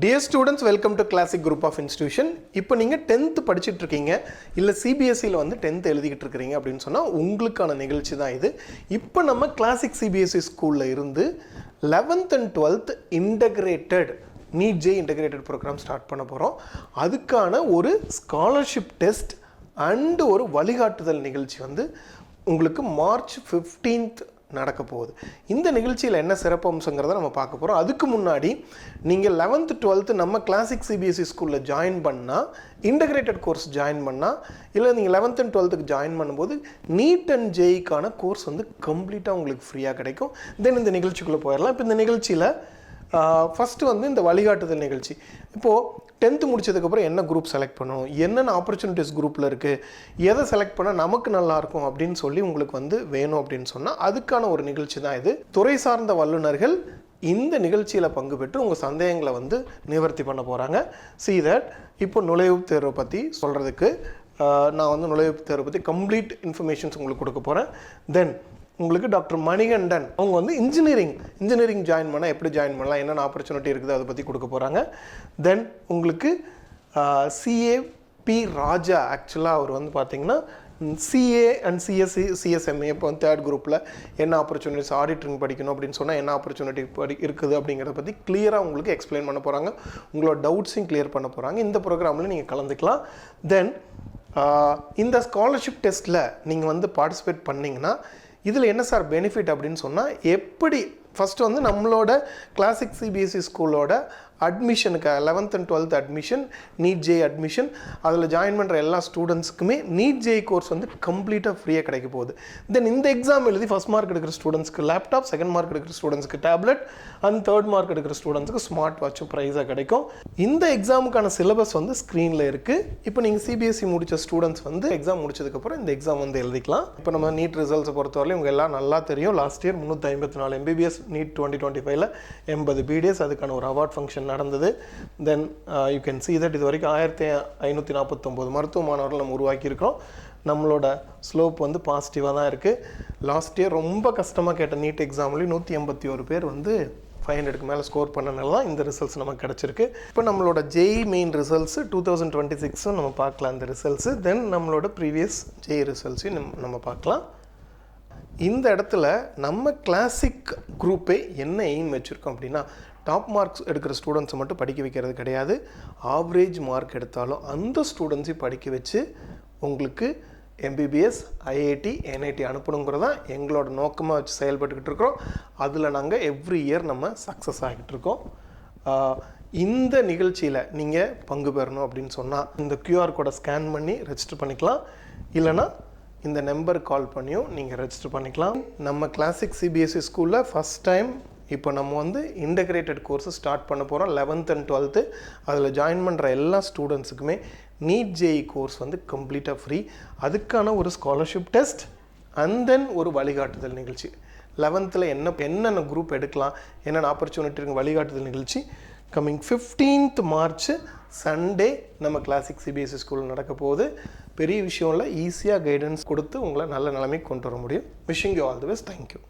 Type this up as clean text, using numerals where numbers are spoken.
Dear students, welcome to Classic Group of Institution. இப்போ நீங்க 10th படிச்சிட்டு இருக்கீங்க இல்ல CBSE ல வந்து 10th எழுதிட்டு இருக்கீங்க அப்படினு சொன்னா உங்களுக்கான நிகழ்ச்சி தான் இது. இப்போ நம்ம Classic CBSE ஸ்கூல்ல இருந்து 11th and 12th integrated NEET JEE integrated program start பண்ண போறோம். அதுக்கான ஒரு ஸ்காலர்ஷிப் டெஸ்ட் and ஒரு வழிகாட்டுதல் நிகழ்ச்சி வந்து உங்களுக்கு மார்ச் 15th நடக்க போகுது. இந்த நிகழ்ச்சியில் என்ன சிறப்பு அம்சங்கிறத நம்ம பார்க்க போகிறோம். அதுக்கு முன்னாடி நீங்கள் 11th 12th நம்ம கிளாசிக் CBSE ஸ்கூலில் ஜாயின் பண்ணால், இன்டகிரேட்டட் கோர்ஸ் ஜாயின் பண்ணால், இல்லை நீங்கள் 11th and 12th ஜாயின் பண்ணும்போது நீட் அண்ட் ஜேஇக்கான கோர்ஸ் வந்து கம்ப்ளீட்டாக உங்களுக்கு ஃப்ரீயாக கிடைக்கும். தென் இந்த நிகழ்ச்சிக்குள்ளே போயிடலாம். இப்போ இந்த நிகழ்ச்சியில் ஃபஸ்ட்டு வந்து இந்த வழிகாட்டுதல் நிகழ்ச்சி. இப்போது 10th முடிச்சதுக்கப்புறம் என்ன குரூப் செலக்ட் பண்ணணும், என்னென்ன ஆப்பர்ச்சுனிட்டிஸ் குரூப்பில் இருக்குது, எதை செலக்ட் பண்ணால் நமக்கு நல்லாயிருக்கும் அப்படின்னு சொல்லி உங்களுக்கு வந்து வேணும் அப்படின்னு சொன்னால் அதுக்கான ஒரு நிகழ்ச்சி தான் இது. துறை சார்ந்த வல்லுநர்கள் இந்த நிகழ்ச்சியில் பங்கு பெற்று உங்கள் சந்தேகங்களை வந்து நிவர்த்தி பண்ண போகிறாங்க. See that இப்போ நுழைவுத் தேர்வை பற்றி சொல்கிறதுக்கு நான் வந்து நுழைவுத் தேர்வை பற்றி கம்ப்ளீட் இன்ஃபர்மேஷன்ஸ் உங்களுக்கு கொடுக்க போகிறேன். தென் உங்களுக்கு டாக்டர் மணிகண்டன் அவங்க வந்து இன்ஜினியரிங் ஜாயின் பண்ணால் எப்படி ஜாயின் பண்ணலாம், என்னென்ன ஆப்பர்ச்சுனிட்டி இருக்குது அதை பற்றி கொடுக்க போகிறாங்க. தென் உங்களுக்கு CAP ராஜா, ஆக்சுவலாக அவர் வந்து பார்த்திங்கன்னா CA and CSMA இப்போ வந்து 3rd குரூப்பில் என்ன ஆப்பர்ச்சுனிட்டிஸ், ஆடிட்டிங் படிக்கணும் அப்படின்னு சொன்னால் என்ன ஆப்பர்ச்சுனிட்டி இருக்குது அப்படிங்கிறத பற்றி கிளியராக உங்களுக்கு எக்ஸ்பிளைன் பண்ண போகிறாங்க. உங்களோட டவுட்ஸையும் கிளியர் பண்ண போகிறாங்க. இந்த ப்ரோக்ராமில் நீங்கள் கலந்துக்கலாம். தென் இந்த ஸ்காலர்ஷிப் டெஸ்ட்டில் நீங்கள் வந்து பார்ட்டிசிபேட் பண்ணிங்கன்னா இதில் என்ன சார் பெனிஃபிட் அப்படின்னு சொன்னால், எப்படி ஃபஸ்ட்டு வந்து நம்மளோட கிளாசிக் CBSE ஸ்கூலோட அட்மிஷனுக்கு 11th and 12th admission, NEET JEE admission, அதில் ஜாயின் பண்ணுற எல்லா ஸ்டூடெண்ட்ஸுக்குமே நீட் JEE கோர்ஸ் வந்து கம்ப்ளீட்டாக ஃப்ரீயாக கிடைக்க போகுது. தென் இந்த எக்ஸாம் எழுதி ஃபஸ்ட் மார்க் எடுக்கிற ஸ்டூடெண்ட்ஸ்க்கு லேப்டாப், செகண்ட் மார்க் எடுக்கிற ஸ்டூடெண்ட்ஸ்க்கு டேப்லெட் அண்ட் 3rd மார்க் எடுக்கிற ஸ்டூடெண்ட்ஸ்க்கு ஸ்மார்ட் வாட்சும் ப்ரைஸாக கிடைக்கும். இந்த எக்ஸாமுக்கான சிலபஸ் வந்து ஸ்க்ரீனில் இருக்குது. இப்போ நீங்கள் CBSE முடித்த ஸ்டூடெண்ட்ஸ் வந்து எக்ஸாம் முடிச்சதுக்கப்புறம் இந்த எக்ஸாம் வந்து எழுதிக்கலாம். இப்போ நம்ம நீட் ரிசல்ட்ஸை பொறுத்தவரையும் உங்கள் எல்லாம் நல்லா தெரியும். லாஸ்ட் இயர் 354 MBBS நீட் 2025ல் 80 BDS அதுக்கான ஒரு அவார்ட் ஃபங்க்ஷன் நடந்தது. Then you can see that இது வரைக்கும் 1549 மருத்துவ மாணவர்கள் நம்ம உருவாக்கியிருக்கோம். நம்மளோட ஸ்லோப் வந்து பாசிட்டிவாக தான் இருக்குது. லாஸ்ட் இயர் ரொம்ப கஷ்டமாக கேட்ட நீட் எக்ஸாம்லேயும் 181 பேர் வந்து 500க்கு மேலே ஸ்கோர் பண்ணனால தான் இந்த ரிசல்ட்ஸ் நமக்கு கிடச்சிருக்கு. இப்போ நம்மளோட JEE மெயின் ரிசல்ட்ஸு 2026 நம்ம பார்க்கலாம் இந்த ரிசல்ட்ஸு. தென் நம்மளோட ப்ரீவியஸ் JEE ரிசல்ட்ஸையும் நம்ம பார்க்கலாம். இந்த இடத்துல நம்ம கிளாசிக் குரூப்பே என்ன எய்ம் வச்சுருக்கோம் அப்படின்னா, டாப் மார்க்ஸ் எடுக்கிற ஸ்டூடெண்ட்ஸை மட்டும் படிக்க வைக்கிறது கிடையாது. ஆவரேஜ் மார்க் எடுத்தாலும் அந்த ஸ்டூடெண்ட்ஸையும் படிக்க வச்சு உங்களுக்கு MBBS, IIT, NIT அனுப்பணுங்கிறதான் எங்களோட நோக்கமாக வச்சு செயல்பட்டுக்கிட்டு இருக்கிறோம். அதில் நாங்கள் எவ்ரி இயர் நம்ம சக்ஸஸ் ஆகிட்டு இருக்கோம். இந்த நிகழ்ச்சியில் நீங்கள் பங்கு பெறணும் அப்படின்னு சொன்னால் இந்த QR கோடை ஸ்கேன் பண்ணி ரெஜிஸ்டர் பண்ணிக்கலாம். இல்லைனா இந்த நம்பர் கால் பண்ணியும் நீங்கள் ரெஜிஸ்டர் பண்ணிக்கலாம். நம்ம கிளாசிக் CBSE ஸ்கூலில் ஃபஸ்ட் டைம் இப்போ நம்ம வந்து இன்டகிரேட்டட் கோர்ஸை ஸ்டார்ட் பண்ண போகிறோம். 11th and 12th அதில் ஜாயின் பண்ணுற எல்லா ஸ்டூடெண்ட்ஸுக்குமே நீட் JEE கோர்ஸ் வந்து கம்ப்ளீட்டாக ஃப்ரீ. அதுக்கான ஒரு ஸ்காலர்ஷிப் டெஸ்ட் அண்ட் தென் ஒரு வழிகாட்டுதல் நிகழ்ச்சி. 11th என்னென்ன குரூப் எடுக்கலாம், என்னென்ன ஆப்பர்ச்சுனிட்டி இருக்குது, வழிகாட்டுதல் நிகழ்ச்சி கம்மிங் 15th மார்ச் சண்டே நம்ம கிளாசிக் CBSE ஸ்கூலில் நடக்க போகுது. பெரிய விஷயம் இல்லை, ஈஸியாக கைடன்ஸ் கொடுத்து உங்களை நல்ல நிலைமைக்கு கொண்டு வர முடியும். Wishing you all the best. Thank you.